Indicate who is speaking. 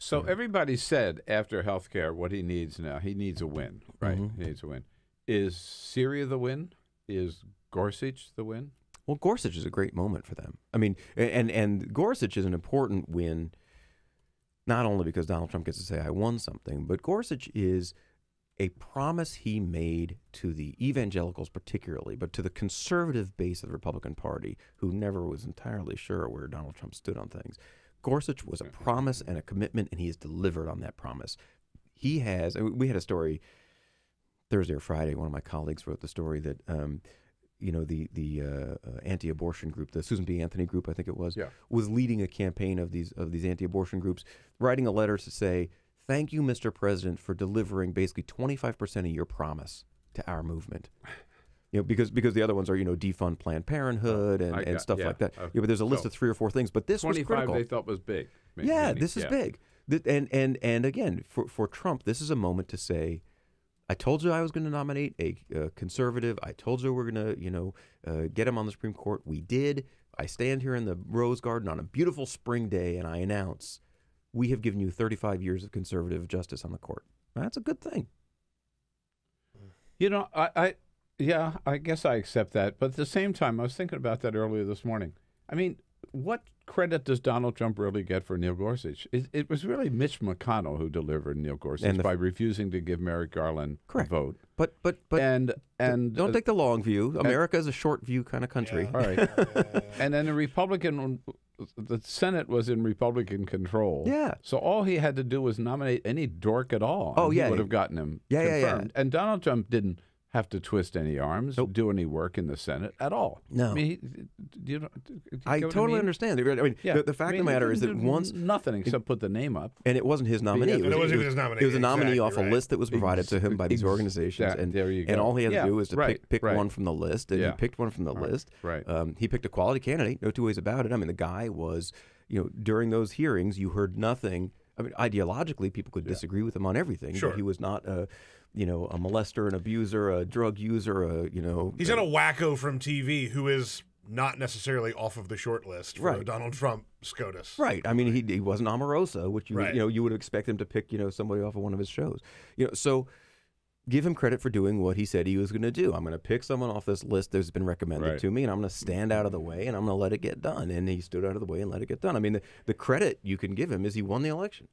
Speaker 1: So everybody said after healthcare what he needs now. He needs a win, right? He needs a win. Is Syria the win? Is Gorsuch the win?
Speaker 2: Well, Gorsuch is a great moment for them. I mean, and Gorsuch is an important win, not only because Donald Trump gets to say I won something, but Gorsuch is a promise he made to the evangelicals particularly, but to the conservative base of the Republican Party, who never was entirely sure where Donald Trump stood on things. Gorsuch was a promise and a commitment, and he has delivered on that promise. He has. We had a story Thursday or Friday. One of my colleagues wrote the story that the anti-abortion group, the Susan B. Anthony group, I think it was, was leading a campaign of these anti-abortion groups, writing a letter to say, "Thank you, Mr. President, for delivering basically 25% of your promise to our movement." Because the other ones are, defund Planned Parenthood and stuff like that. Okay. But there's a list of 3 or 4 things. But this was critical.
Speaker 1: 25 they thought was big.
Speaker 2: This is big. And again, for Trump, this is a moment to say, I told you I was going to nominate a conservative. I told you we're going to, get him on the Supreme Court. We did. I stand here in the Rose Garden on a beautiful spring day, and I announce we have given you 35 years of conservative justice on the court. That's a good thing.
Speaker 1: I guess I accept that. But at the same time, I was thinking about that earlier this morning. I mean, what credit does Donald Trump really get for Neil Gorsuch? It was really Mitch McConnell who delivered Neil Gorsuch by refusing to give Merrick Garland a vote. But
Speaker 2: don't take the long view. America is a short view kind of country.
Speaker 1: All right. And then the Senate was in Republican control.
Speaker 2: Yeah.
Speaker 1: So all he had to do was nominate any dork at all. And he would have gotten him confirmed. And Donald Trump didn't have to twist any arms, do any work in the Senate at all.
Speaker 2: No.
Speaker 1: I mean,
Speaker 2: I totally understand. I mean, the fact of the matter is that once...
Speaker 1: Nothing except put the name up.
Speaker 2: And it wasn't his nominee.
Speaker 3: It wasn't even his nominee.
Speaker 2: It was a nominee off a list that was provided to him by these organizations.
Speaker 1: There you go.
Speaker 2: And all he had to do was to pick one from the list, and he picked one from the list.
Speaker 1: Right.
Speaker 2: He picked a quality candidate, no two ways about it. I mean, the guy was, during those hearings, you heard nothing. I mean, ideologically, people could disagree with him on everything.
Speaker 3: Sure.
Speaker 2: But he was not a molester, an abuser, a drug user,
Speaker 3: He's not a wacko from TV who is not necessarily off of the short list for Donald Trump SCOTUS.
Speaker 2: Right. I mean, he wasn't Omarosa, which you would expect him to pick, somebody off of one of his shows. So give him credit for doing what he said he was going to do. I'm going to pick someone off this list that's been recommended to me, and I'm going to stand out of the way, and I'm going to let it get done. And he stood out of the way and let it get done. I mean, the credit you can give him is he won the election.